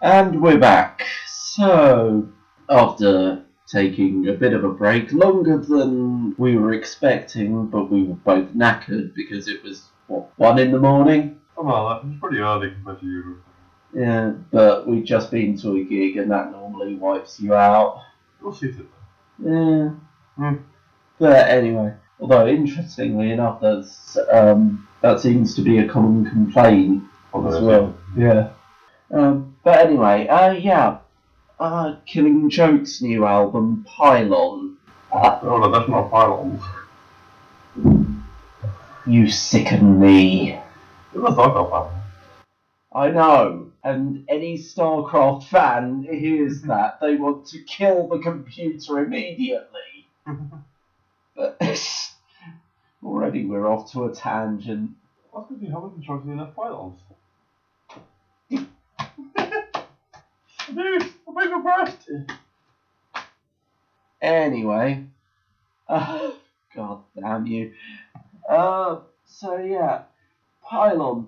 And we're back. So, after taking a bit of a break, longer than we were expecting, but we were both knackered because it was, 1 in the morning? Oh well, that was pretty early compared to usual. Yeah, but we'd just been to a gig and that normally wipes you out. You'll see it then. Yeah. But anyway, although interestingly enough, that seems to be a common complaint as well. Yeah. But anyway, Killing Joke's new album, Pylon. Oh no, that's not Pylon. You sicken me. It was StarCraft Pylon. I know, and any StarCraft fan hears that, they want to kill the computer immediately. But already we're off to a tangent. That's because you haven't constructed enough Pylons. Dude, I'm being impressed! Anyway, god damn you. So yeah, Pylon.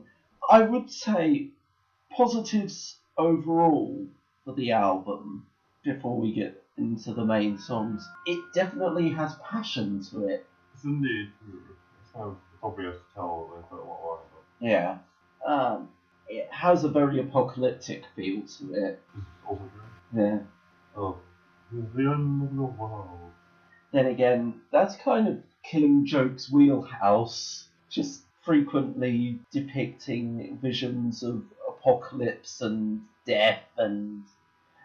I would say positives overall for the album before we get into the main songs. It definitely has passion to it. It's indeed true. It's kind of obvious to tell when they put a lot of work into it. Yeah. It has a very apocalyptic feel to it. This is also true. Yeah. Oh. The end of the world. Then again, that's kind of Killing Joke's wheelhouse. Just frequently depicting visions of apocalypse and death, and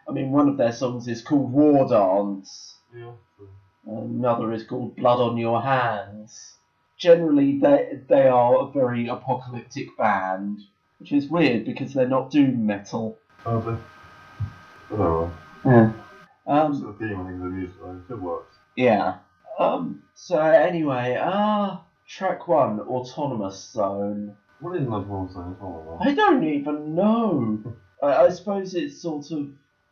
I mean, one of their songs is called War Dance. Yeah. Another is called Blood on Your Hands. Generally, they are a very apocalyptic band, which is weird because they're not doom metal. Are they? Oh, yeah. It's the theme, I think, of the music, though. It works. Yeah. So anyway, track 1, Autonomous Zone. What is an autonomous zone? I don't even know. I suppose it's sort of,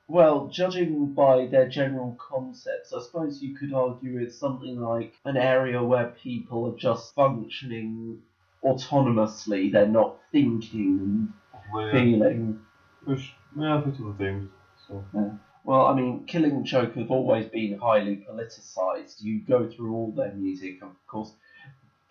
well, judging by their general concepts, I suppose you could argue it's something like an area where people are just functioning autonomously. They're not thinking and feeling. Which, yeah, that's one of the things. So. Yeah. Well, I mean, Killing Joke have always been highly politicised. You go through all their music, of course.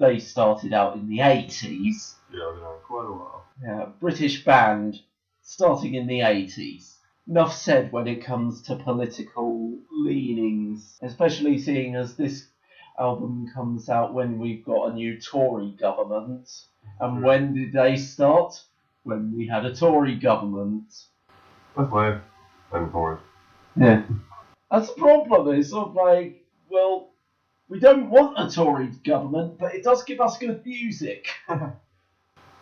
They started out in the 80s. Yeah, I've been on quite a while. Yeah, British band starting in the 80s. Enough said when it comes to political leanings, especially seeing as this album comes out when we've got a new Tory government. And when did they start? When we had a Tory government. That's why I'm for it. Yeah. That's the problem. It's sort of like, well, we don't want a Tory government, but it does give us good music.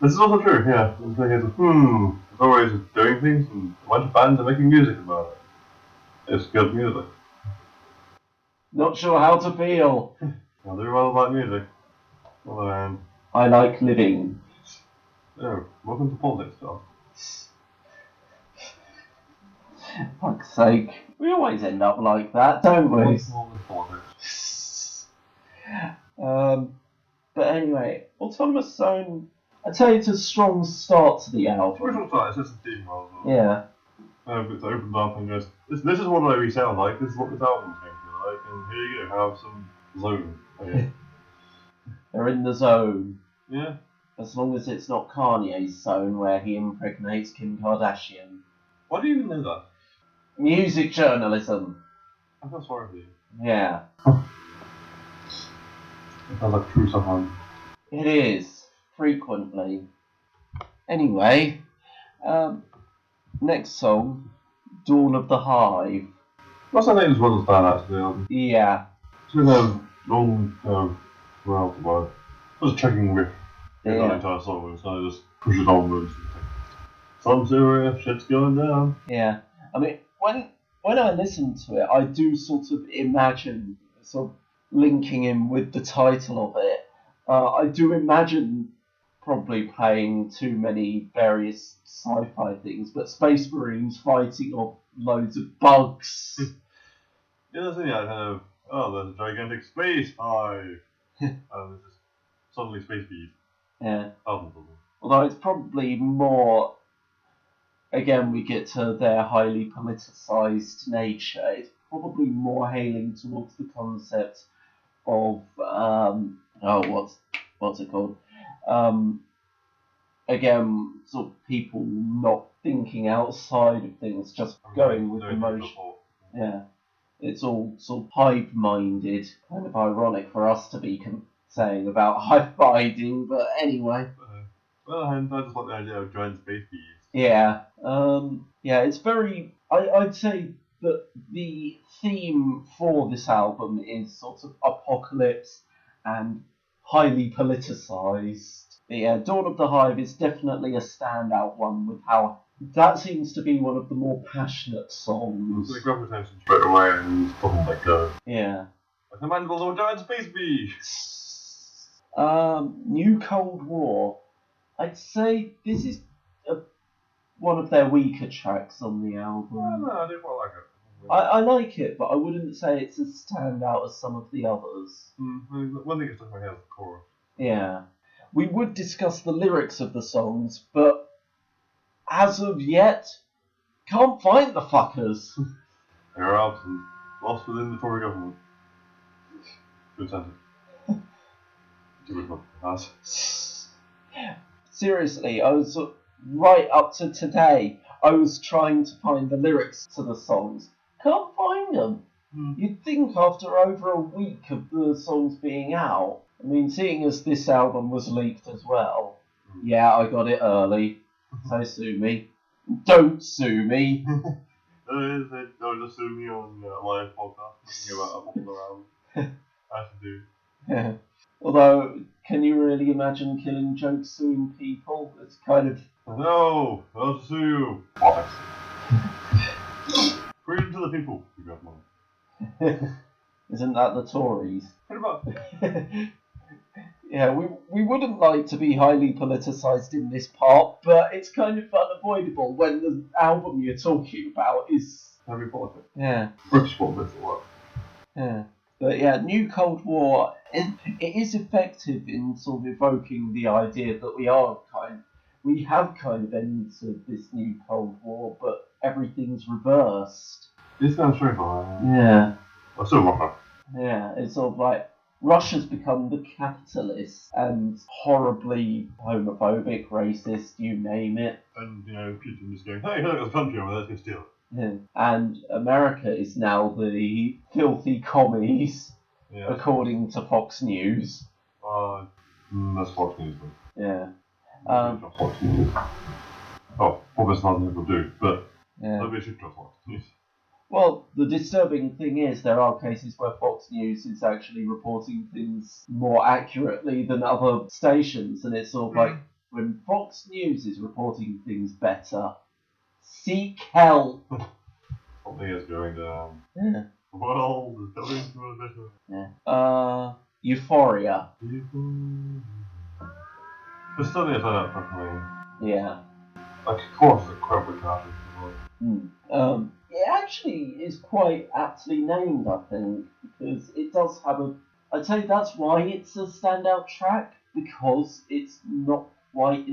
This is also true, yeah. The thing is, it's always doing things and a bunch of bands are making music about it. It's good music. Not sure how to feel. I do rather like music. On the other hand. I like living. Oh, welcome to politics, John. Fuck's sake. We always end up like that, don't we? What's wrong with politics? But anyway, Autonomous Zone, I'd say it's a strong start to the album. Which one's that? It's just a theme rather than... Yeah. It's opened up and goes, this is what we sound like, this is what this album's going to be like, and here you go, have some zone. Okay. They're in the zone. Yeah. As long as it's not Kanye's zone where he impregnates Kim Kardashian. Why do you even know that? Music journalism. I feel sorry for you. Yeah. It sounds like true someone. It is, frequently. Anyway, next song, Dawn of the Hive. That's the name as well as that, actually. Yeah. It's been a long, well, it was a checking riff. Yeah. The entire song, so it just pushes onwards. Some serious shit's going down. Yeah. I mean, when I listen to it, I do sort of imagine, sort of linking in with the title of it, I do imagine probably playing too many various sci-fi things, but Space Marines fighting off loads of bugs. Yeah, that's it, yeah, kind of, there's a gigantic space hive. And there's just suddenly space bees. Yeah. Thousands of them. Although it's probably more again, we get to their highly politicised nature. It's probably more hailing towards the concept of what's it called? Again, sort of people not thinking outside of things, just going with the motion. Yeah, it's all sort of hive-minded. Kind of ironic for us to be saying about hive-minding, but anyway. Well, I just like the idea of giant space bees. Yeah, it's very. I'd say that the theme for this album is sort of apocalypse and highly politicised. Yeah, Dawn of the Hive is definitely a standout one with how that seems to be one of the more passionate songs. So they grab attention straight away and doesn't let go. Yeah. Like the mandibles of a giant space bee. New Cold War. I'd say this is one of their weaker tracks on the album. No, I do quite like it. I like it, but I wouldn't say it's as standout as some of the others. One thing that stuck in my head is the chorus. Yeah. We would discuss the lyrics of the songs, but as of yet, can't find the fuckers. They're absent, lost within the Tory government. Good sentence. Seriously, I was right up to today. I was trying to find the lyrics to the songs. Can't find them. You'd think after over a week of the songs being out. I mean, seeing as this album was leaked as well. Yeah, I got it early. So sue me. Don't sue me. Don't just sue me on a live podcast talking about a popular album. I should do. Yeah. Although, can you really imagine Killing Joke suing people? It's kind of... No, I'll sue you. What? Freedom to the people. You got money. Isn't that the Tories? Pretty much. Yeah, we wouldn't like to be highly politicised in this part, but it's kind of unavoidable when the album you're talking about is... Heavy politics. Yeah. British politics or what? Yeah. But yeah, New Cold War, it is effective in sort of evoking the idea that we have kind of entered this new Cold War, but everything's reversed. It's kind of strange, Yeah. I still love that. Yeah, it's sort of like Russia's become the capitalist and horribly homophobic, racist, you name it. And, Putin is going, hey, look at the country over there, let's go steal it. Yeah. And America is now the filthy commies, according to Fox News. That's Fox News, though. Yeah. Fox News. Oh, obviously nothing people do, but nobody should trust Fox News. Well, the disturbing thing is there are cases where Fox News is actually reporting things more accurately than other stations, and it's sort of like, when Fox News is reporting things better, seek help. Something is going down. Yeah. The world is going through a better. Yeah. Euphoria. There's still is that for me. Yeah. Like, of course, the incredibly catchy. It actually is quite aptly named, I think, because it does have I'd say that's why it's a standout track, because it's not quite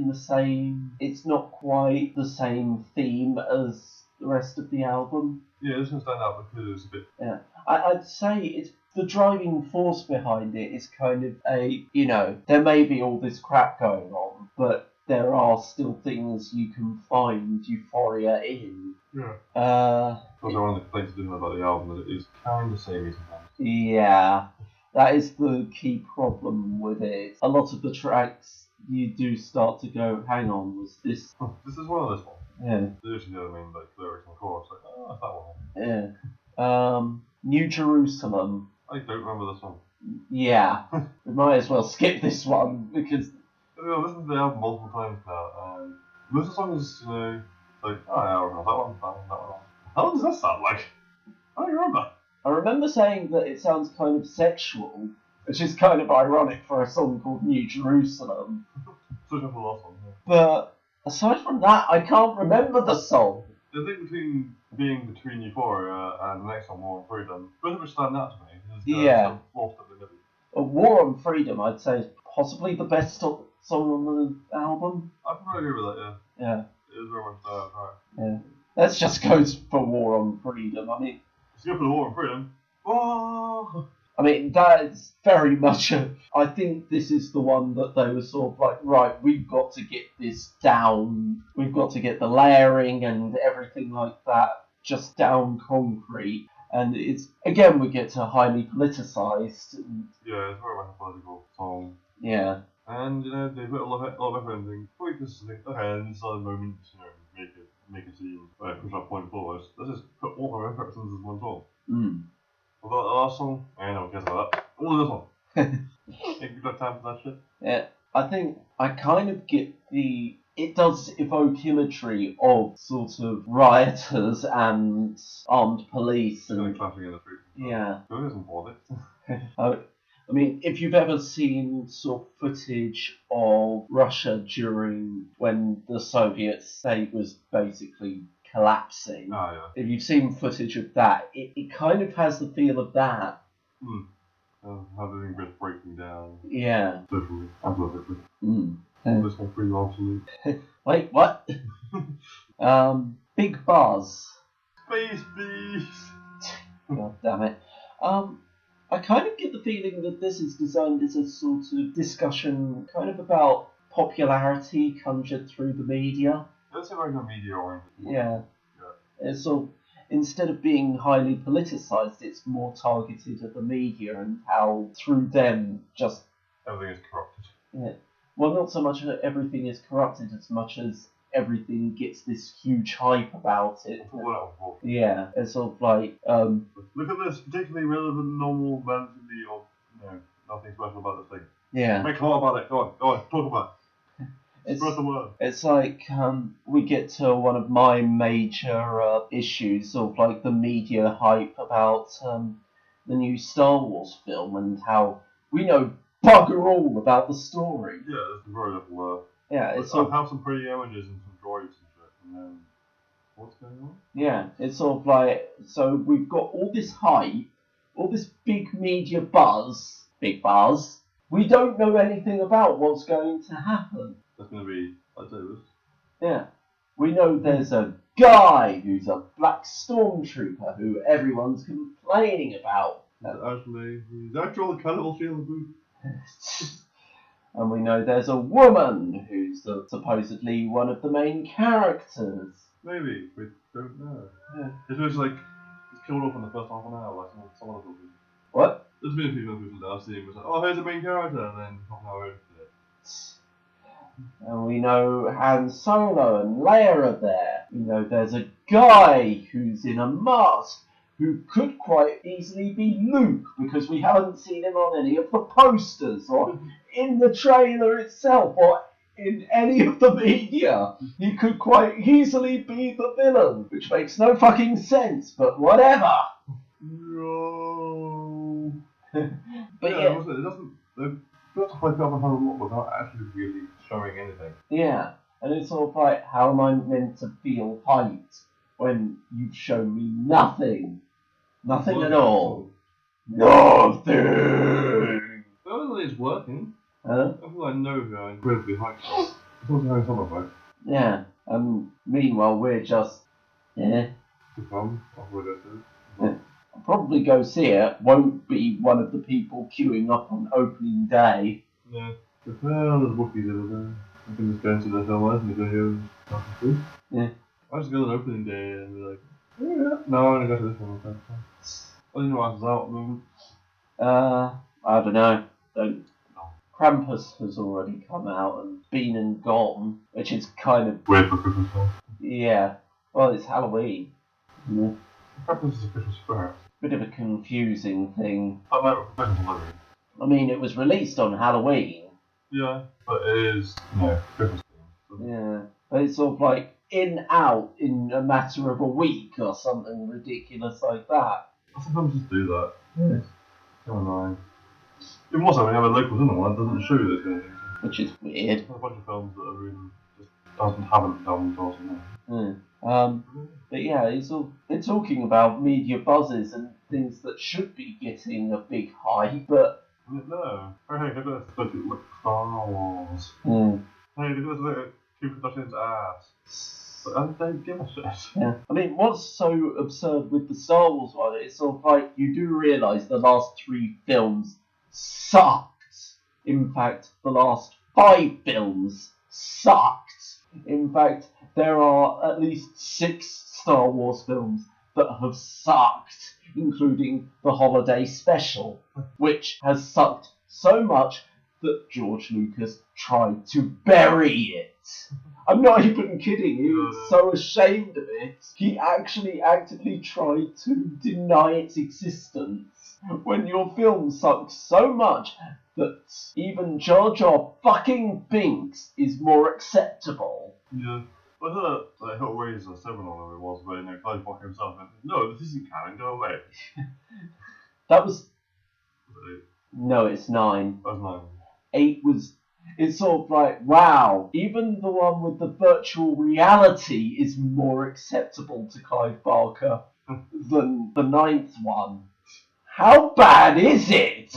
it's not quite the same theme as the rest of the album. Yeah, it's going to stand out because it's a bit... Yeah. I'd say it's the driving force behind it is kind of there may be all this crap going on, but there are still things you can find euphoria in. Yeah. Also, one of the complaints about the album is it is kind of samey sometimes. Yeah. That is the key problem with it. A lot of the tracks you do start to go, hang on, was this... This is one of those ones. Yeah. There's like lyrics and chorus, like, oh, that's that one. Yeah. New Jerusalem. I don't remember this one. Yeah. We might as well skip this one, because... I've listened to the album multiple times now, and most of the songs, like, oh yeah, I remember that one. How does that sound like? I don't remember. I remember saying that it sounds kind of sexual, which is kind of ironic for a song called New Jerusalem. Such a last one, yeah. But aside from that, I can't remember the song. The thing between Euphoria and the next one, War on Freedom, both of which stand out to me. Yeah. Lost in the middle. A War on Freedom, I'd say, is possibly the best song on the album. I probably agree with that, yeah. Yeah. is very much that, right? Yeah. Let's just go for War on Freedom. I mean, Let's go for the War on Freedom. Oh! I mean, that is very much I think this is the one that they were sort of like, right, we've got to get this down. We've got to get the layering and everything like that just down concrete. And it's, again, we get to highly politicised. Yeah, it's very much a political song. Yeah. And, they put a lot of effort into things. Probably just think, okay, and this is a moment, make a scene, push that point forward. Let's just put all our effort into this one song. The last song, no one cares about that. All of this one. You've got time for that shit? Yeah, I think I kind of get it does evoke imagery of sort of rioters and armed police and clashing in the street. Yeah. It isn't politics. I mean, if you've ever seen sort of footage of Russia during when the Soviet state was basically collapsing, if you've seen footage of that, it kind of has the feel of that. How the thing is breaking down. Yeah. Literally. Absolutely. This one pretty obsolete. Wait, what? Big Buzz. Space Beast! God damn it. I kind of get the feeling that this is designed as a sort of discussion kind of about popularity conjured through the media. That's a very good media oriented. Yeah. It's sort of, instead of being highly politicised, it's more targeted at the media and how through them just... Everything is corrupted. Yeah. Well, not so much that everything is corrupted as much as everything gets this huge hype about it. Yeah, it's sort of like... Look at this particularly relevant, normal relativity of, nothing special about this thing. Yeah. Make a lot about it. Go on, talk about it. It's like we get to one of my major issues of like the media hype about the new Star Wars film and how we know bugger all about the story. Yeah, there's very little. Yeah, it's I have some pretty images and some droids and shit, and then what's going on? Yeah, it's sort of like, so we've got all this hype, all this big media buzz, we don't know anything about what's going to happen. That's going to be, I'd say this. Yeah. We know there's a guy who's a black stormtrooper who everyone's complaining about. He's actually kind of feeling good. And we know there's a woman who's supposedly one of the main characters. Maybe, we don't know. Yeah. It's just like, he's killed off in the first half an hour, like some other people. What? There's been a few people that I've seen was like, oh, here's the main character, and then half an hour into it. And we know Han Solo and Leia are there. We know there's a guy who's in a mask who could quite easily be Luke because we haven't seen him on any of the posters or in the trailer itself or in any of the media. He could quite easily be the villain, which makes no fucking sense, but whatever. No. But yeah, it doesn't. They have to play up a whole lot without actually really showing anything. Yeah, and it's sort of like, how am I meant to feel hyped when you've shown me nothing? Nothing at all. Nothing! I don't think it's working. Huh? I feel like I know who I'm incredibly hyped for. It's also having some of it. Yeah, meanwhile we're just... To come, I'll probably go see it. Won't be one of the people queuing up on opening day. Yeah. Well, there's Wookiees over there. I can just go into the film and go here and Yeah. I just go to the opening day and be like, yeah. No, I'm gonna go to this one. Okay. I didn't know what was out at the moment. I don't know. Krampus has already come out and been and gone, which is kind of weird for Christmas time. Yeah. Well, it's Halloween. Yeah. Krampus is a Christmas spirit. Bit of a confusing thing. I know, Halloween. I mean, it was released on Halloween. Yeah, but it is Christmas thing. Yeah, but it's sort of like out in a matter of a week or something ridiculous like that. I sometimes just do that. Yeah. So annoying. Even more so when you have a local cinema that doesn't show you this kind of thing. Which is weird. There's a bunch of films that are really just haven't filmed or something. But yeah, they're talking about media buzzes and things that should be getting a big hype, but... No. Hey, look at this. Look at Star Wars. Mm. Hey, look at this. Look at Kim Kardashian's ass. I don't give a shit. Yeah. I mean, what's so absurd with the Star Wars one, it's sort of like, you do realise the last 3 films sucked. In fact, the last 5 films sucked. In fact, there are at least 6 Star Wars films that have sucked, including the Holiday Special, which has sucked so much that George Lucas tried to bury it. I'm not even kidding, he was so ashamed of it, he actually actively tried to deny its existence. When your film sucks so much that even Jar Jar fucking Binks is more acceptable. Yeah. I thought that Hellraiser 7 or whatever it was, where Clive Barker himself went, no, this isn't canon, go away. That was... No, it's 9. That was 9. 8 was... It's sort of like, wow, even the one with the virtual reality is more acceptable to Clive Barker than the 9th one. How bad is it?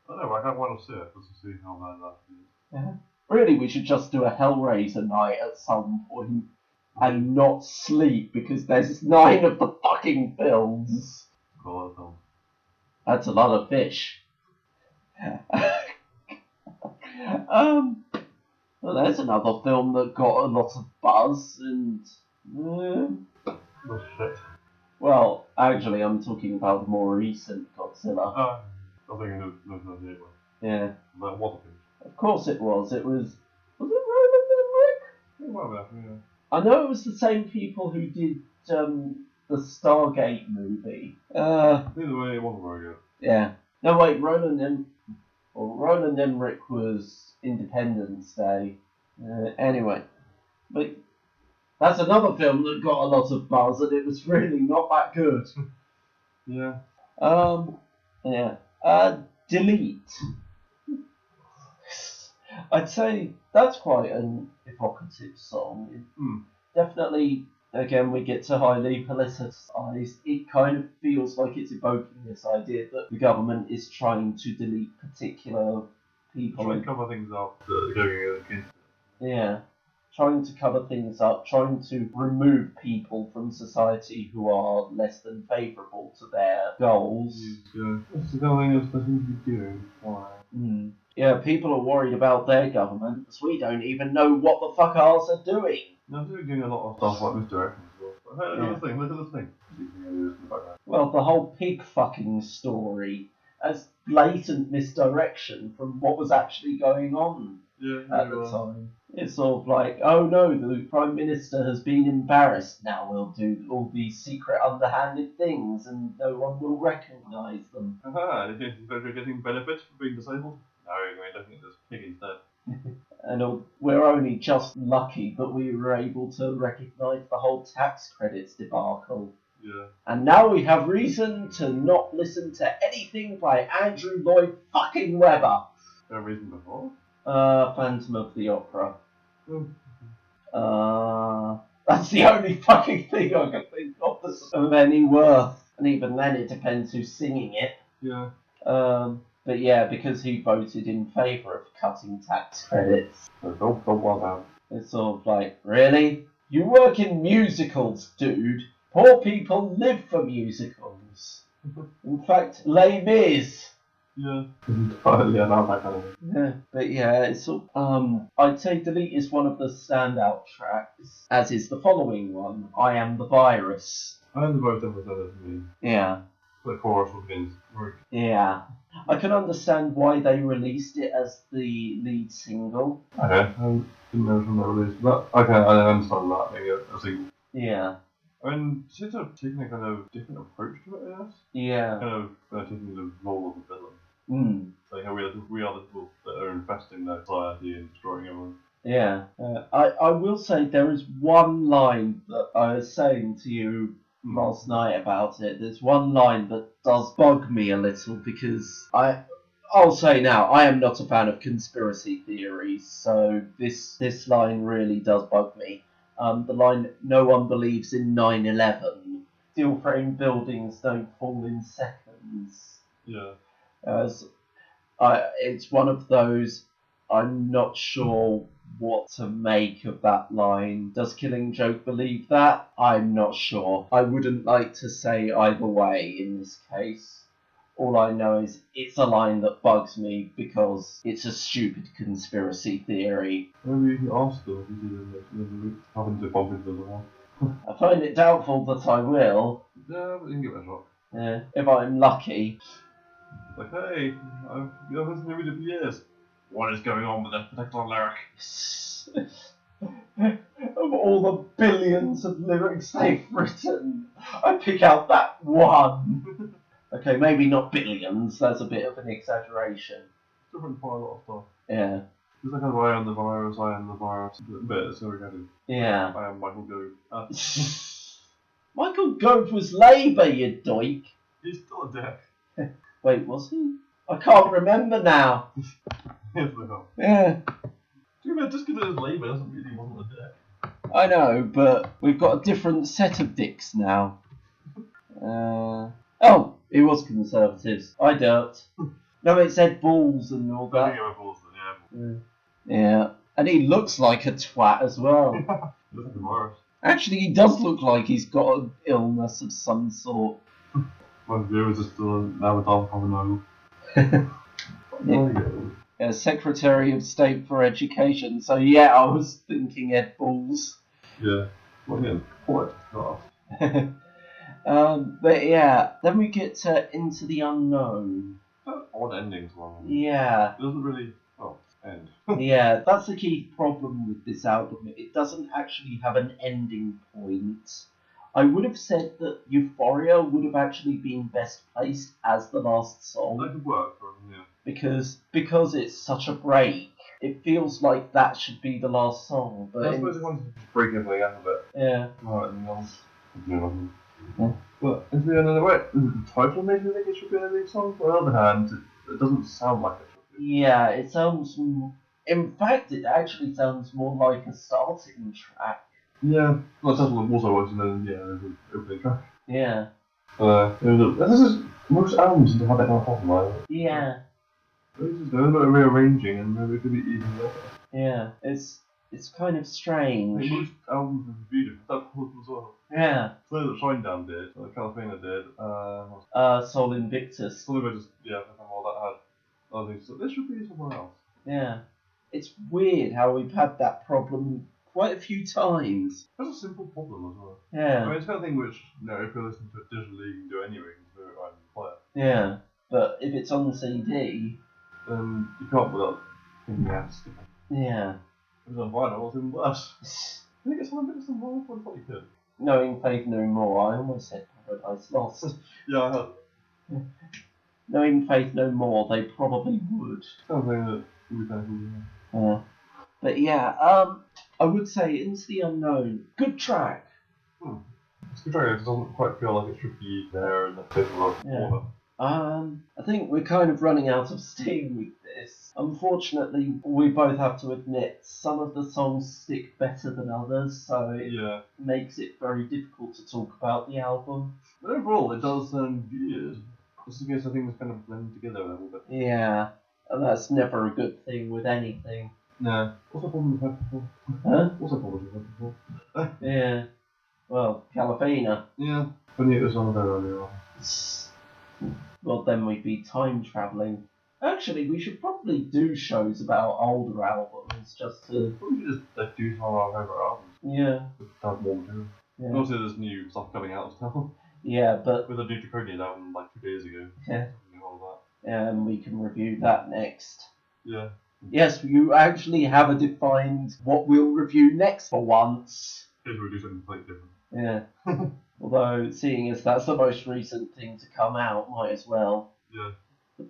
I don't know, I want to see it, just to see how bad that is. Yeah. Really, we should just do a Hellraiser night at some point and not sleep because there's 9 of the fucking films. Cool. That's a lot of fish. Well, there's another film that got a lot of buzz and... Oh shit. Well, actually, I'm talking about the more recent Godzilla. I think it was no idea. Yeah. But what a fish. Of course it was. It was... Was it Roland Emmerich? It might have been, yeah. I know it was the same people who did the Stargate movie. Either way, it wasn't very good. Yeah. No, wait, Roland Emmerich was Independence Day. Anyway. But that's another film that got a lot of buzz and it was really not that good. Yeah. Yeah. Delete. I'd say that's quite an evocative song. Definitely, again, we get to highly politicised. It kind of feels like it's evoking this idea that the government is trying to delete particular people. Trying to cover things up that are going against it. Yeah. Trying to cover things up, trying to remove people from society who are less than favourable to their goals. That's the kind of thing that's supposed to be doing. Why? Yeah, people are worried about their government because we don't even know what the fuck ours are doing. No, they're doing a lot of stuff like misdirection as well. But hey, look at this thing. Well, the whole pig fucking story as blatant misdirection from what was actually going on at the time. It's sort of like, oh no, the Prime Minister has been embarrassed. Now we'll do all these secret underhanded things and no one will recognise them. Aha, you're getting benefits from being disabled? No, you're looking at this pig instead. And we're only just lucky that we were able to recognise the whole tax credits debacle. Yeah. And now we have reason to not listen to anything by Andrew Lloyd fucking Webber. No reason before? Phantom of the Opera. That's the only fucking thing I can think of that's of any worth. And even then it depends who's singing it. Yeah. But yeah, because he voted in favour of cutting tax credits. Don't want that. It's sort of like, really? You work in musicals, dude. Poor people live for musicals. In fact, Les Mis. Yeah. Yeah, not that kind of thing. Yeah, but yeah, it's I'd say Delete is one of the standout tracks, as is the following one, I Am the Virus. I know both of them to me. Yeah. The chorus begins. Yeah. I can understand why they released it as the lead single. Okay, I didn't know from the release, but okay, I understand that. Maybe a single. Yeah. I mean, it seems to have taken a kind of different approach to it, I guess. Yeah. Kind of taking the role of the villain. Like how we are the people that are infesting their society and destroying everyone. Yeah. I will say there is one line that I was saying to you last night about it. There's one line that does bug me a little because I'll say now, I am not a fan of conspiracy theories, so this line really does bug me. The line, no one believes in 9/11. Steel frame buildings don't fall in seconds. Yeah. It's one of those, I'm not sure what to make of that line. Does Killing Joke believe that? I'm not sure. I wouldn't like to say either way in this case. All I know is it's a line that bugs me because it's a stupid conspiracy theory. Maybe you can ask them if you happen to bump into them or I find it doubtful that I will. yeah, but you can give it a shot. Yeah, if I'm lucky. Like, hey, I've listened to you for years. What is going on with that particular lyric? Of all the billions of lyrics they've written, I pick out that one. Okay, maybe not billions, that's a bit of an exaggeration. Different quite a lot of stuff. Yeah. It's like I am the virus, but it's so regretted. Yeah. I am Michael Gove. Michael Gove was Labour, you doik. He's still a dick. Wait, was he? I can't remember now. Yes, they are. Yeah. Too bad, just because it was Labour doesn't mean he wasn't a dick. I know, but we've got a different set of dicks now. Oh, it was Conservatives. I dirt. No, it said balls and all that. I think it was balls, yeah. Yeah. And he looks like a twat as well. Looks like a virus. Actually, he does look like he's got an illness of some sort. My view is just an avatar of a Yeah, Secretary of State for Education. So yeah, I was thinking Ed Balls. Yeah. Well, again, what? But yeah, then we get to Into the Unknown. Odd endings, one. Yeah. It doesn't really, end. Yeah, that's the key problem with this album. It doesn't actually have an ending point. I would have said that Euphoria would have actually been best placed as the last song. That could work for him, yeah. Because it's such a break, it feels like that should be the last song. But I suppose they wanted to break everything up a bit. Yeah. Alright, anything else? No. Yeah. But is there another way? The title makes me think it should be an ending song. On the other hand, it doesn't sound like it should be. Yeah, it sounds. In fact, it actually sounds more like a starting track. Yeah. Well, that's what also was, and then there's an opening track. Yeah. This is most albums seem to have that kind of problem, right? Yeah. There's a bit of rearranging, and maybe it could be even better. Yeah, it's kind of strange. Most albums have been different. That problem as well. Yeah. So that Shinedown did, California did, Sol Invictus. Sol Invictus, yeah, all that had other things. So this should be somewhere else. Yeah. It's weird how we've had that problem quite a few times. That's a simple problem as well. Yeah. I mean, it's the kind of thing which, if you're listening to it digitally, you can do anyway, you can do it right in the player. Yeah. But if it's on CD... then you can't without thinking ass. Yeah. If it's on vinyl, it's even worse. I think it's on a bit of some vinyl, I thought you could. Knowing Faith No More, I almost said Paradise Lost. Yeah, I heard. Knowing Faith No More, they probably would. Something that would be kind of cool, yeah. But yeah, I would say Into the Unknown, good track. It's a good track, it doesn't quite feel like it should be there in the paper order. I think we're kind of running out of steam with this. Unfortunately, we both have to admit some of the songs stick better than others, so it makes it very difficult to talk about the album. But overall, it does sound weird. Just in case I think it's kind of blended together a little bit. Yeah, and that's never a good thing with anything. No. What's the problem we've had before? Huh? What's the problem we've had before? Yeah. Well, Calafina. Yeah. I knew it was on there earlier on. Well, then we'd be time travelling. Actually, we should probably do shows about older albums, just to... We should just do some of our favourite albums. Yeah. Have more material. Yeah. Also, there's new stuff coming out as well. Yeah, but... With a new Draconian album, 2 days ago. Yeah. All that. And we can review that next. Yeah. Yes, you actually have a defined what we'll review next for once. If we do something completely different. Yeah. Although, seeing as that's the most recent thing to come out, might as well. Yeah.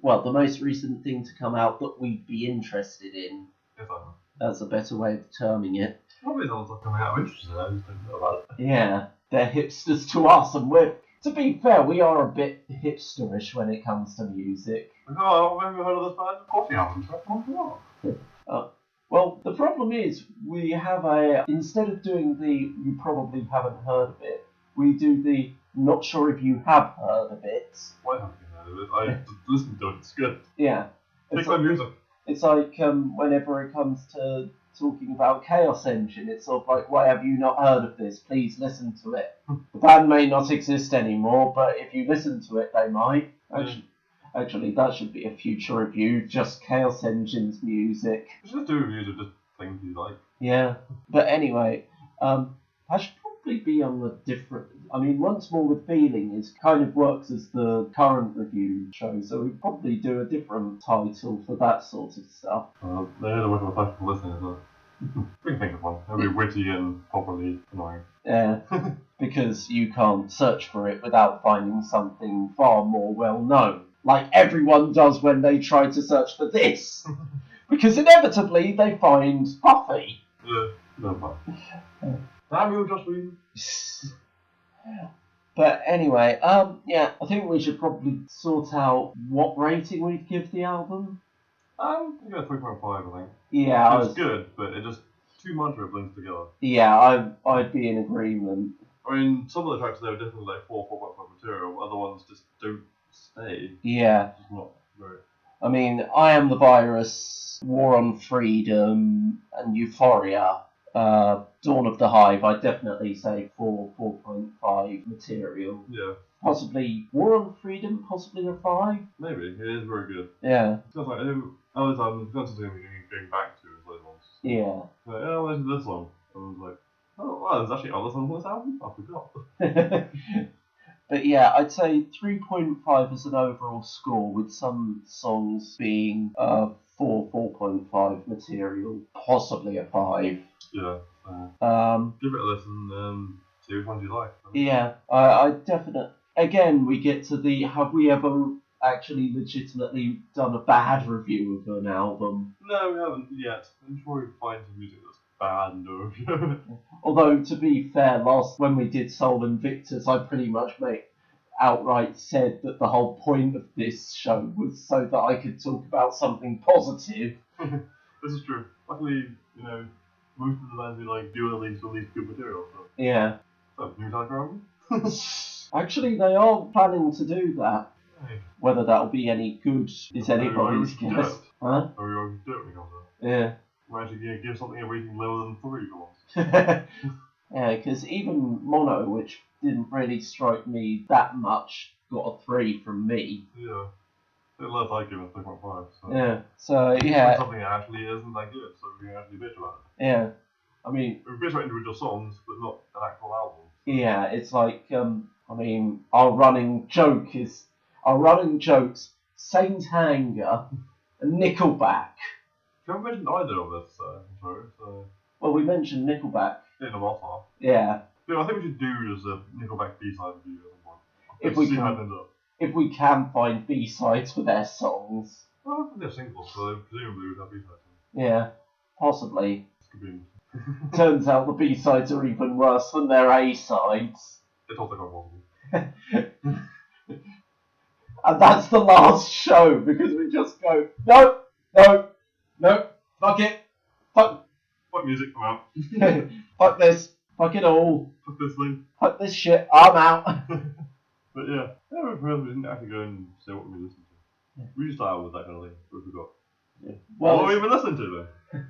Well, the most recent thing to come out that we'd be interested in. Yes, I know. That's a better way of terming it. Probably the ones that coming out I'm interested in, I just don't know about it. Yeah, they're hipsters to us, and we're... To be fair, we are a bit hipsterish when it comes to music. Oh, have you heard of this band? Coffee album. Well, the problem is, we have instead of doing the you probably haven't heard of it, we do the not sure if you have heard of it. Why haven't you heard of it? I listened to it, it's good. Yeah. Take my music. It's like whenever it comes to talking about Chaos Engine, it's sort of like, why have you not heard of this? Please listen to it. The band may not exist anymore, but if you listen to it, they might. Actually, that should be a future review, just Chaos Engine's music. We should just do reviews of just things you like. Yeah, but anyway, I should probably be on a different... I mean, Once More with Feeling is kind of works as the current review show, so we'd probably do a different title for that sort of stuff. They had a work of a professional listening as well. We can think of one. It'll be witty and properly annoying. Yeah, because you can't search for it without finding something far more well known. Like everyone does when they try to search for this. Because inevitably they find Buffy. Yeah, no fun. Damn you, Jocelyn. But anyway, yeah, I think we should probably sort out what rating we'd give the album. I give it 3.5, I think. Yeah, it's good, but it just too much of it blends together. Yeah, I'd be in agreement. I mean, some of the tracks there are definitely like 4.5 material, but other ones just don't stay. Yeah. It's not very... I mean, I Am the Virus, War on Freedom, and Euphoria. Dawn of the Hive, I'd definitely say 4.5 material. Yeah. Possibly War on Freedom, possibly a 5? Maybe, it is very good. Yeah. Because like, other times, that's something going back to as those ones. Yeah. Like, oh, listen to this song. And I was like, oh, wow, there's actually other songs on this album? I forgot. But yeah, I'd say 3.5 as an overall score, with some songs being 4.5 material, possibly a 5. Yeah. Give it a listen and see which ones you like. Yeah, I definitely... Again, we get to the, have we ever actually legitimately done a bad review of an album? No, we haven't yet. I'm sure we find some music that's bad and no review. Although, to be fair, when we did Soul Invictus, I pretty much outright said that the whole point of this show was so that I could talk about something positive. This is true. Luckily, you know, most of the bands we like do release good material. So. Yeah. So, new time for album? Actually, they are planning to do that. Hey. Whether that'll be any good is anybody's guess. Huh? Or we already do it when it comes out. Yeah. We're actually going to give something a rating lower than 3 for once. Yeah, because even Mono, which didn't really strike me that much, got a 3 from me. Yeah. Unless I give it 3.5. So. Yeah. So, yeah. Something that actually isn't that good, so we can actually bitch about it. Yeah. I mean... We bitch about individual songs, but not an actual album. Yeah, it's like, I mean, our running jokes, Saint Anger, and Nickelback. We haven't mentioned either of this, so... Well, we mentioned Nickelback. In the last half. Yeah. Yeah, I think we should do just a Nickelback B-side review at some point. If we can find B-sides for their songs. Well, I think they're singles, so presumably we'd have B-sides. Yeah, possibly. This could be... Turns out the B-sides are even worse than their A-sides. It's also quite possible. And that's the last show, because we just go, no, fuck it, fuck music, come out. Fuck this, fuck it all. Fuck this thing. Fuck this shit, I'm out. But yeah, we didn't actually go and say what we listened to. Yeah. We just started with that kind of thing, but we forgot. Yeah. Well, what were we even listening to then?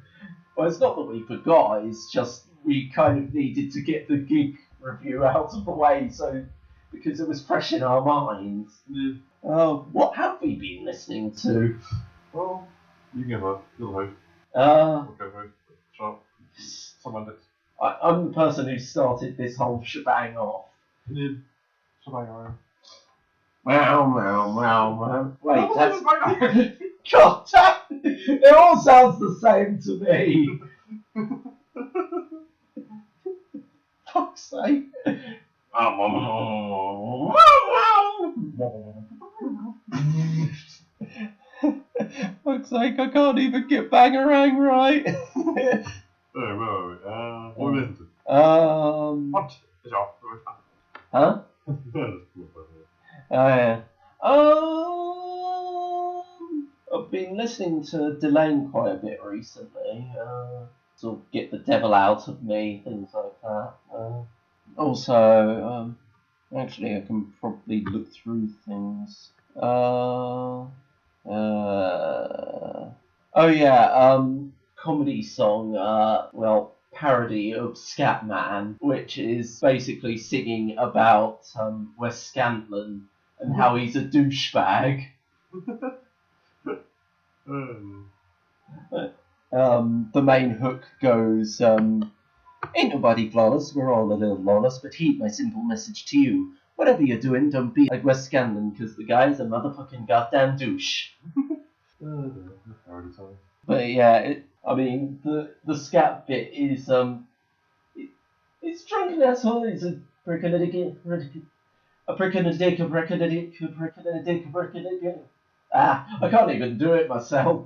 Well, it's not that we forgot, it's just we kind of needed to get the gig review out of the way, so because it was fresh in our minds. Yeah. What have we been listening to? Well, you can go host. Co-host. Sharp. Semantics. I'm the person who started this whole shebang off. You did. Shebang on. Wow. Wait, that's... God damn! It all sounds the same to me. Fuck's sake. Fuck's sake, I can't even get Bangarang right. What are we listening to? What is your... Huh? Oh yeah. I've been listening to Delane quite a bit recently. Sort of get the devil out of me, things like that. Also, actually, I can probably look through things. Oh yeah, comedy song, parody of Scatman, which is basically singing about Wes Scantlin and how he's a douchebag. The main hook goes, ain't nobody flawless, we're all a little lawless, but heed my simple message to you. Whatever you're doing, don't be like Wes Scantlin, because the guy's a motherfucking goddamn douche. But yeah, the scat bit is, it's drunken asshole, it's a prick and a dick, a prick and a dick, a prick and a dick, a prick and a dick, a prick and a dick. I can't even do it myself.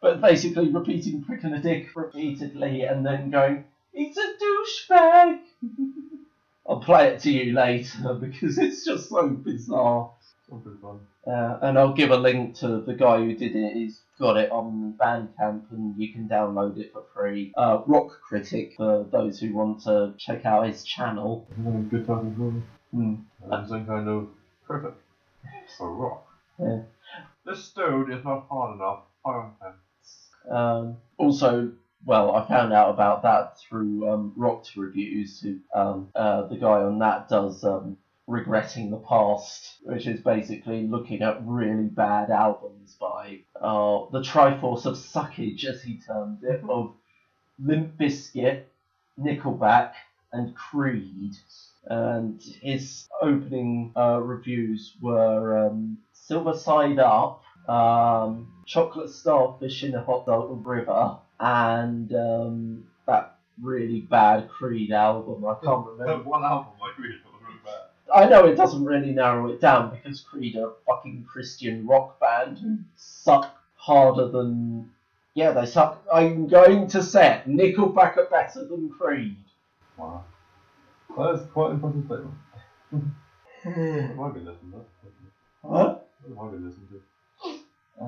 But basically repeating prick and a dick repeatedly and then going, he's a douchebag. I'll play it to you later because it's just so bizarre. Pretty fun. And I'll give a link to the guy who did it. He's got it on Bandcamp and you can download it for free. Rock Critic, for those who want to check out his channel. Good talking to him. And some kind of perfect for rock. Yeah. This stone is not hard enough. Also, I found out about that through Rock's reviews. Who, the guy on that does Regretting the Past, which is basically looking at really bad albums by the Triforce of Suckage, as he termed it, of Limp Bizkit, Nickelback, and Creed. And his opening reviews were Silver Side Up, Chocolate Starfish in a Hot Dog River, and that really bad Creed album. I can't remember. One album by Creed was really bad. I know it doesn't really narrow it down because Creed are a fucking Christian rock band who suck harder than... Yeah, they suck. I'm going to say it. Nickelback are better than Creed. Wow. That is quite an impressive statement. It might be listened to. Huh? It might be listened to. I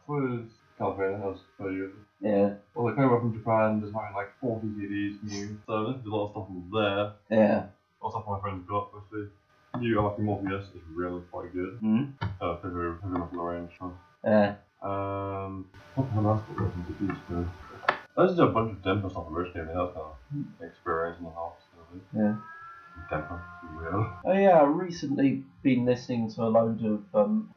suppose California has 30 years. Yeah. Well, they came over from Japan, just having like 40 CDs new. So there's a lot of stuff from there. Yeah. A lot of stuff my friends got, obviously. New Lucky Morpheus is really quite good. Figure off the range. Yeah. What the hell else got listened to these? There's just a bunch of Denver stuff originally, that's kind of experience in the house. Yeah. Denver, weird. Oh yeah, I've recently been listening to a load of,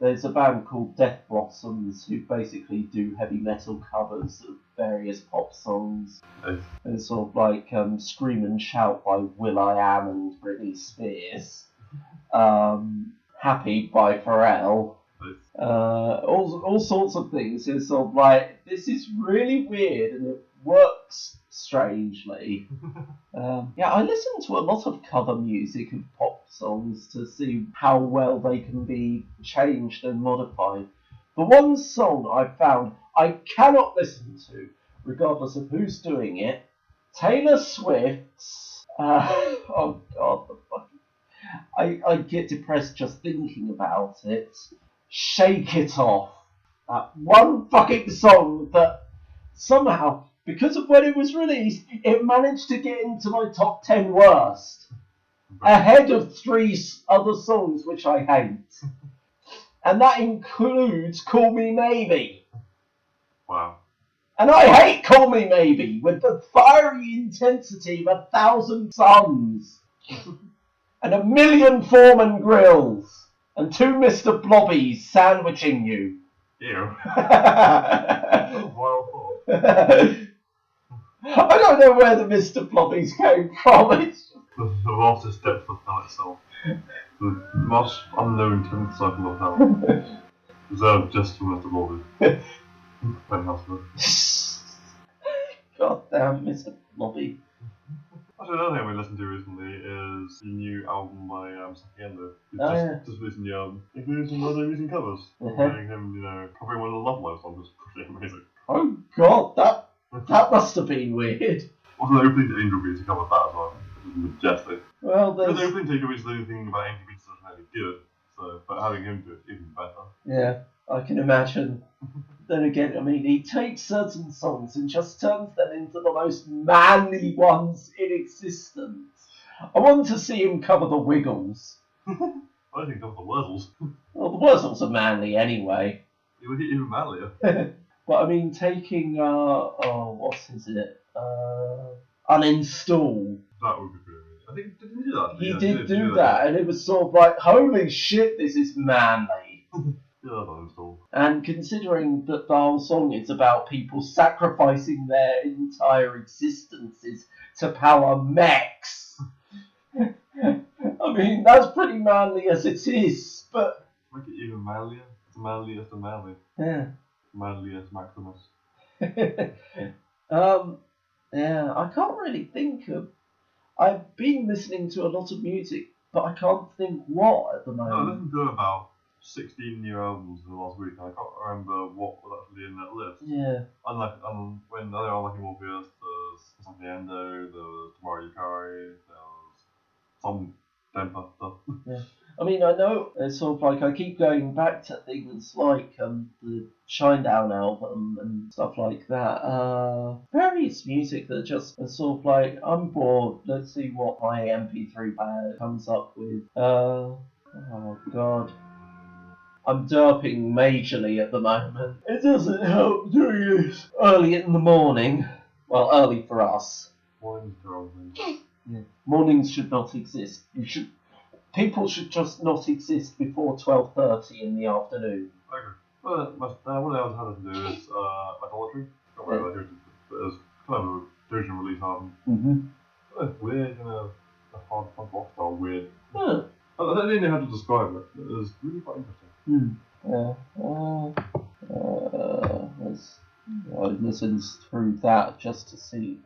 there's a band called Death Blossoms who basically do heavy metal covers of various pop songs. Nice. It's sort of like Scream and Shout by will.i.am and Britney Spears. Happy by Pharrell. Nice. All sorts of things. It's sort of like, this is really weird and it works strangely. I listen to a lot of cover music of pop songs to see how well they can be changed and modified. The one song I found I cannot listen to, regardless of who's doing it, Taylor Swift's... oh god, the fucking... I get depressed just thinking about it. Shake It Off. That one fucking song that somehow, because of when it was released, it managed to get into my top 10 worst. Ahead of 3 other songs which I hate. And that includes Call Me Maybe. Wow. And I hate Call Me Maybe with the fiery intensity of 1,000 suns. And 1,000,000 Foreman grills. And 2 Mr. Blobbies sandwiching you. Ew. I don't know where the Mr. Blobbies came from. It's the vastest depth of hell itself. The most unknown 10th circle of hell. Reserved just for Mr. Blobby. God damn, Mr. Blobby. Actually, another thing we listened to recently is the new album by Sakiendo. Just released a new album, including some other recent covers. Including him, covering one of the Love Live songs, which is pretty amazing. Oh god, that must have been weird. Also, the opening to Angel Beats, he covered that as well, which is majestic. Well, the opening to Angel Beats is the only thing about Angel Beats that's really good, but having him do it is even better. Yeah, I can imagine. Then again, he takes certain songs and just turns them into the most manly ones in existence. I want to see him cover the Wiggles. I don't think he covers the Wurzels. Well, the Wurzels are manly anyway. He would get even manlier. But I mean, taking what is it? Uninstall. That would be pretty amazing. I think did he do that? He did do that, and it was sort of like, holy shit, this is manly. Yeah, uninstall. And considering that the whole song is about people sacrificing their entire existences to power mechs. I mean, that's pretty manly as it is, but... Make it even manlier. It's manliest of manly. Yeah. Manliest Maximus. Yeah, I can't really think of... I've been listening to a lot of music, but I can't think what at the moment. No, I listened to about 16 new albums in the last week, and I can't remember what was actually in that list. Yeah. Unlike when the other Unlucky Morpheus, there's something Endo, there was Tomorrow Geekery, there was some Temper stuff. Yeah. I mean, I know it's sort of like I keep going back to things like the Shinedown album and stuff like that. Various music that just are sort of like, I'm bored, let's see what my MP3 player comes up with. Oh god. I'm derping majorly at the moment. It doesn't help doing this early in the morning. Well, early for us. Mornings are things. Yeah. Mornings should not exist. People should just not exist before 12:30 in the afternoon. Okay. Well, what else had to do is Idolatry. Not really like it, but it was kind of a version release album. Weird, a hard punk rock style, weird. Yeah. I don't know how to describe it. It was really quite interesting. I listened through that just to see.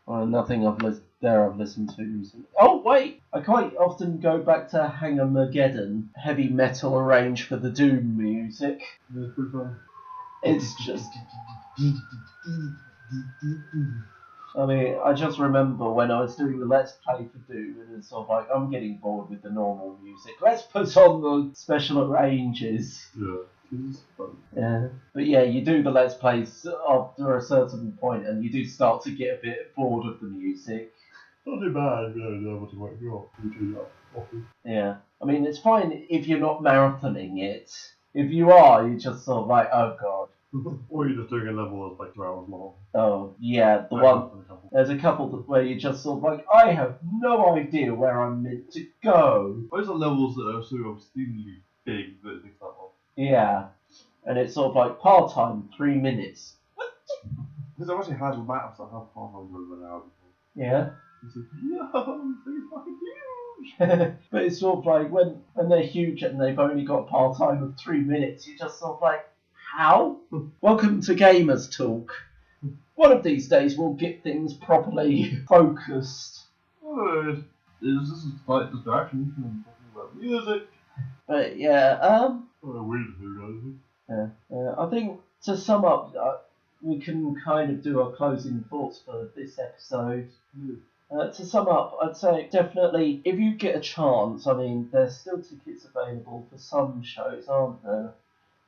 Nothing I've listened to recently. Oh wait, I quite often go back to Hangermageddon, heavy metal arranged for the Doom music. Yeah, it's pretty fun. It's just. I mean, I just remember when I was doing the Let's Play for Doom, and it's sort of like, I'm getting bored with the normal music. Let's put on the special arranges. Yeah, it's fun. Yeah. But yeah, you do the Let's Plays after a certain point, and you do start to get a bit bored of the music. Not too bad if you don't know what to work for. You do that often. Yeah. I mean, it's fine if you're not marathoning it. If you are, you're just sort of like, oh god. Or you're just doing a level that's like 2 hours long. Oh, yeah, there's a couple where you're just sort of like, I have no idea where I'm meant to go. Those are levels that are so obscenely big that it takes that long. Yeah, and it's sort of like part-time, 3 minutes. Because I've actually had maps that have part-time over an hour before. Yeah. It's like, yo, this is fucking huge! But it's sort of like, when they're huge and they've only got part-time of 3 minutes, you're just sort of like, how? Welcome to Gamers Talk. One of these days we'll get things properly focused. This is a slight distraction from talking about music. But yeah, I think to sum up, we can kind of do our closing thoughts for this episode. To sum up, I'd say definitely, if you get a chance, I mean, there's still tickets available for some shows, aren't there?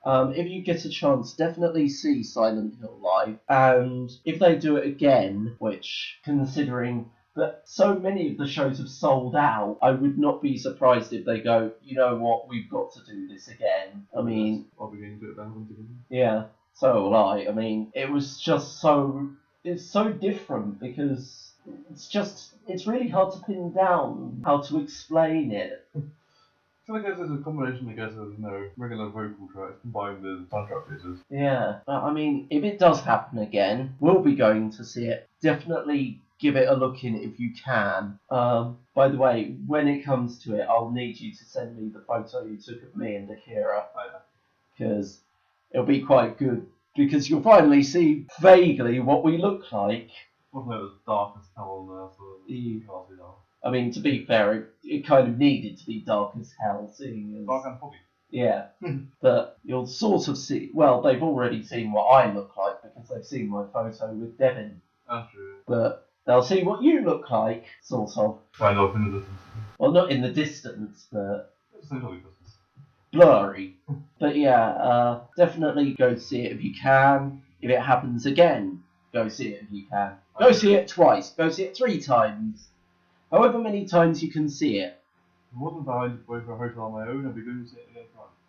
If you get a chance, definitely see Silent Hill live. And if they do it again, which, considering that so many of the shows have sold out, I would not be surprised if they go, you know what, we've got to do this again. I mean... I'll be going to do it then once again. Yeah, so will I. I mean, it was just so... It's so different because it's really hard to pin down how to explain it. I feel like there's a combination, I guess, of regular vocal tracks combined with soundtrack pieces. Yeah, I mean, if it does happen again, we'll be going to see it. Definitely give it a look in if you can. By the way, when it comes to it, I'll need you to send me the photo you took of me and Akira. Because it'll be quite good. Because you'll finally see vaguely what we look like. Wasn't it as dark as hell on there, so you can't see that. I mean, to be fair, it kind of needed to be dark as hell, seeing as... Dark and foggy. Yeah. But you'll sort of see... Well, they've already seen what I look like because they've seen my photo with Devin. That's true. But they'll see what you look like, sort of. Kind of in the distance. Well, not in the distance, but... It's essentially distance. Blurry. But yeah, definitely go see it if you can. If it happens again, go see it if you can. Go see it twice. Go see it 3 times. However many times you can see it. It wasn't that I went for a hotel on my own, I'd be going to see it again.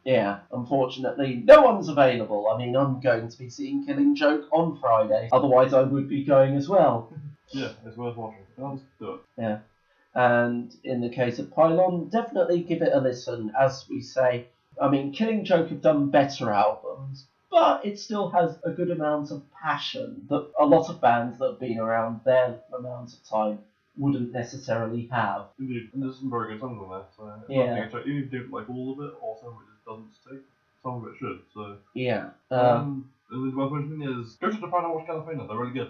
Yeah, unfortunately, no one's available. I mean, I'm going to be seeing Killing Joke on Friday. Otherwise, I would be going as well. Yeah, it's worth watching. I'll just do it. Yeah. And in the case of Pylon, definitely give it a listen. As we say, I mean, Killing Joke have done better albums, but it still has a good amount of passion that a lot of bands that have been around their amount of time wouldn't necessarily have. Indeed, and there's some very good songs on there, so yeah. Even if you don't like all of it, or some of it just doesn't stick, some of it should, so... Yeah. And the worth mentioning is, go to Japan and watch California, they're really good.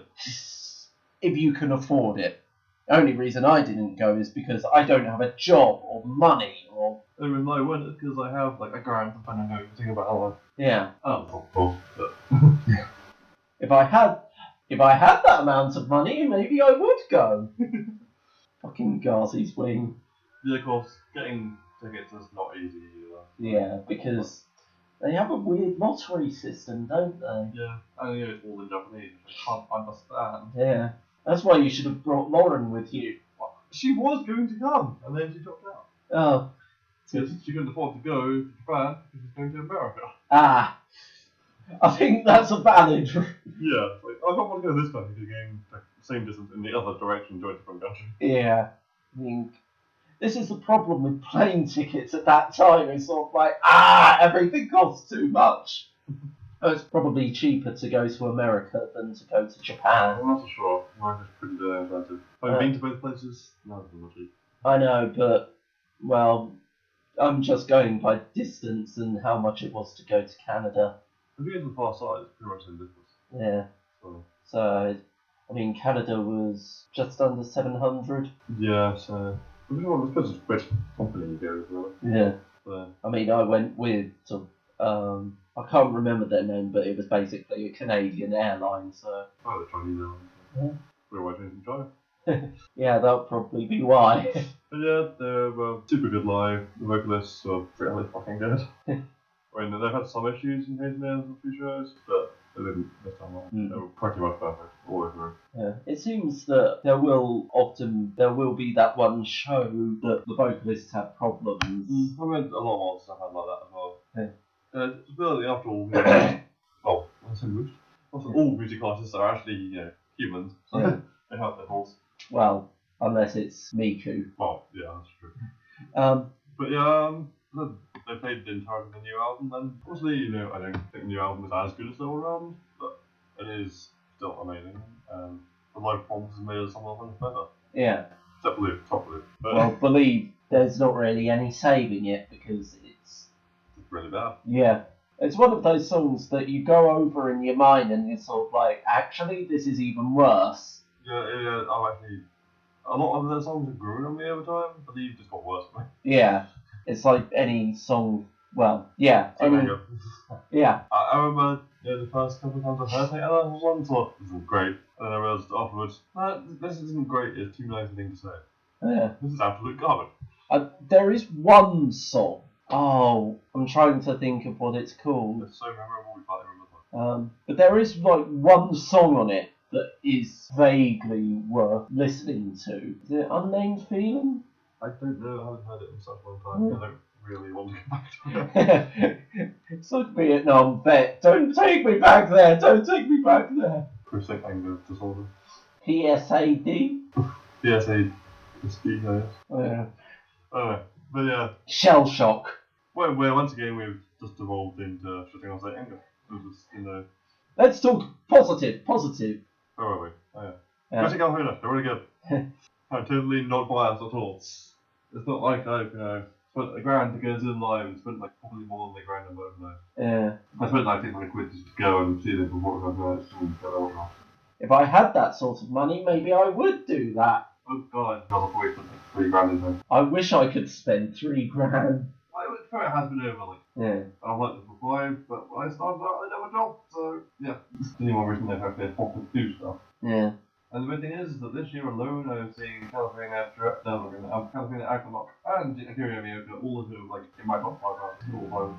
If you can afford it. The only reason I didn't go is because I don't have a job or money or... The only reason I went is because I have like a grand to spend on everything about how Yeah. but... If I had that amount of money, maybe I would go. Fucking Ghazi's wing. Yeah, of course, getting tickets is not easy either. Yeah, because they have a weird lottery system, don't they? Yeah, and it's all in Japanese, which I can't understand. Yeah. That's why you should have brought Lauren with you. She was going to come, and then she dropped out. Oh. Because she couldn't afford to go to Japan, because she's going to America. Ah. I think that's a valid... Yeah, like, I don't want to go this country because you're going the same distance in the other direction to a different country. Yeah. I think this is the problem with plane tickets at that time. It's sort of like, everything costs too much. It's probably cheaper to go to America than to go to Japan. I'm not so sure. America's pretty expensive. I've been to both places. No, it's not cheap. I know, but, well, I'm just going by distance and how much it was to go to Canada. If you go to the far side, it's pretty much the same distance. Yeah. So, I mean, Canada was just under 700. Yeah, so... I suppose it's which company you go with, really. Yeah. So. I mean, I went with... I can't remember their name, but it was basically a Canadian airline, so... Oh, the Chinese airline. Yeah. We're watching from China. Yeah, that'll probably be why. But yeah, they're super good live. The vocalists are really fucking good. I mean, they've had some issues in his nails and a few shows, but they didn't this time around. They were pretty much perfect all the way through. Yeah. It seems that there will be that one show that the vocalists have problems. I mean, a lot of stuff had like that as well. Yeah. Really, after all, all music artists are actually, humans, so Yeah. they have their faults. Well, unless it's Miku. Well, yeah, that's true. But yeah, they played the entirety of the new album, and obviously, I don't think the new album is as good as the old album, but it is still amazing, and the live performances made some of them better. Yeah. Except Top Blue. Well, Believe, there's not really any saving it, because it's really bad. Yeah. It's one of those songs that you go over in your mind and you're sort of like, actually, this is even worse. Yeah, I've actually... A lot of their songs have grown on me over time. Believe just got worse for me. Yeah. It's like any song... Well, yeah. Yeah. I remember the first couple of times I heard it, and I was one thought, this isn't great. And then I realised afterwards, this isn't great, it's too nice a thing to say. Yeah. This is absolute garbage. There is one song. Oh, I'm trying to think of what it's called. It's so memorable, we can't remember. But there is like one song on it that is vaguely worth listening to. Is it Unnamed Feeling? I don't know, I haven't heard it in such a long time. I don't really want to go back to it. It's like Vietnam vet. Don't take me back there. Don't take me back there. Chronic anger disorder. PSAD? PSAD, Yeah. Anyway, but yeah. Shell shock. Well, once again, we've just evolved into shutting off that anger. It was just, Let's talk positive. Where are we? Oh yeah. Go to California, they're really good. I'm totally not biased at all. It's not like I've, spent $1,000 to go to them live and spent like probably more than $1,000 on whatever. Yeah. I spent like £600 just to go and see them for 45 minutes and get over. If I had that sort of money, maybe I would do that. Oh god, I've probably spent like $3,000 in there. I wish I could spend $3,000. It has been over, like. Yeah. I've worked there for 5, but when I started out, I never job, so yeah. Any more reason they've actually to do stuff. Yeah. And the main thing is that this year alone, I'm seeing California Aqualock and Geekery Miyoko all of them like in my top 5 rounds all time.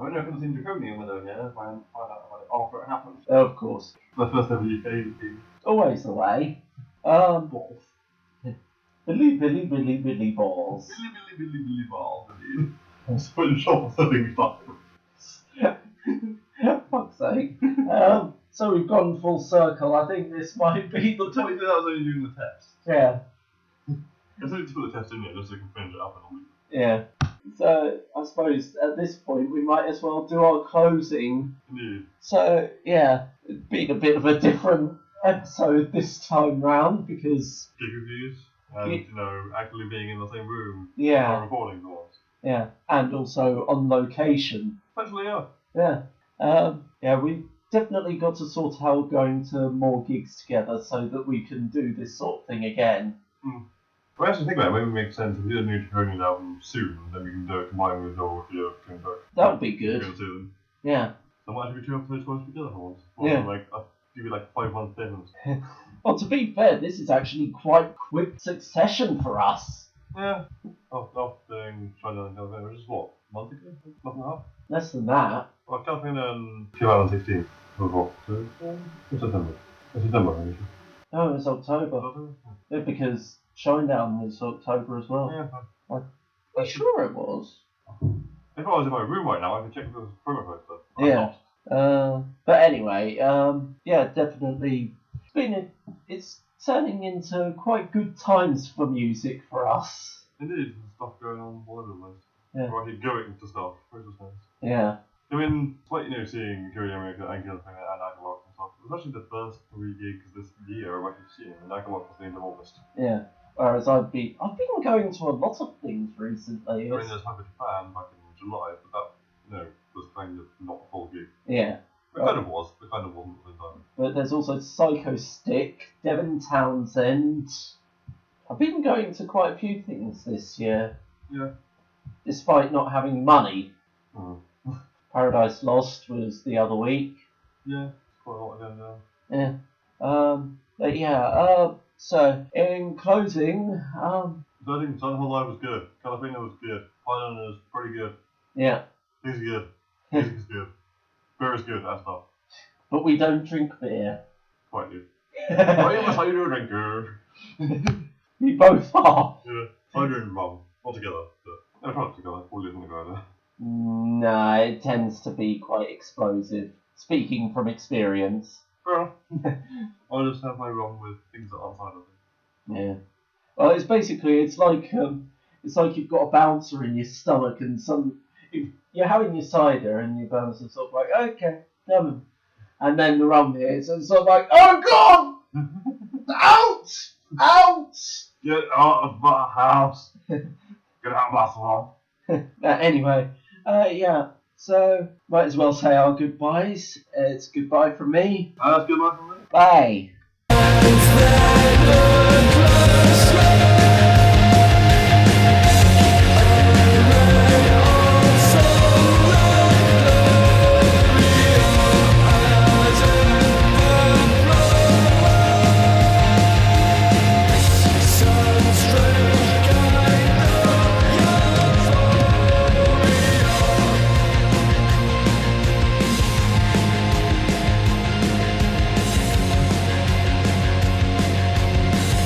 I don't know if I've seen Draconian with them yet, if I find out about it after it happens. Of course. The first ever UK team. Always the way. Balls. Billy balls. Billy balls, indeed. It's putting shop for things like Fuck's sake. So we've gone full circle. I think this might be the Technically, that was only doing the test. Yeah. It's only to put the test in there just so you can finish it up in a week. Yeah. So I suppose at this point we might as well do our closing. Indeed. So yeah, it's been a bit of a different episode this time round because Gig reviews and actually being in the same room. Yeah. Recording the ones. Yeah, and also on location. Especially Yeah. Yeah, we definitely got to sort out going to more gigs together so that we can do this sort of thing again. Well, actually think about it, maybe it makes sense if we do a new Draconian album soon, then we can do it combined with your King Book. That would be good. Yeah. There might actually be 2 episodes close together for once. Yeah. Give you 5 months difference. Well, to be fair, this is actually quite quick succession for us. Yeah. After doing China and California, which is what, a month ago? Month and a half? Less than that. Well, California in 2016 was what? September. September, I think. Oh, it's October. Yeah, because Shinedown was October as well. Yeah. I'm sure it was. If I was in my room right now, I could check if there was a promo poster. Yeah. But anyway, yeah, definitely. It's turning into quite good times for music for us. Indeed, there's stuff going on all over the place. Yeah. We're actually going to stuff, which is nice. Yeah. I mean, it's like, seeing Geekery America and California and Agalock and stuff. It was actually the first 3 gigs this year I've actually seen, and Agalock was the end of August. Yeah. Whereas I've been going to a lot of things recently. I mean, there's Happy Japan back in July, but that, was kind of not a full gig. Yeah. It kind of was, but kind of wasn't at the time. But there's also Psycho Stick, Devin Townsend. I've been going to quite a few things this year. Yeah. Despite not having money. Mm. Paradise Lost was the other week. Yeah, quite a lot again now. Yeah. But yeah, so in closing, I think Sun Whole Live was good. California was good. Pylon was pretty good. Yeah. Things are good. Music is good. Beer is good, that stuff. But we don't drink beer. Quite good. I am a cider drinker. We both are. Yeah, cider and rum. All together. But they're not together. All isn't together. No, it tends to be quite explosive. Speaking from experience. Well, I just have my rum with things that aren't cider. Yeah. Well, it's like you've got a bouncer in your stomach, and if you're having your cider, and your bouncer's sort of like, okay, come, and then the rum hits, and it's sort of like, oh god, out! Get out of my house. Get out of my swamp. Anyway, yeah. So might as well say our goodbyes. It's goodbye from me. That's goodbye from me. Bye.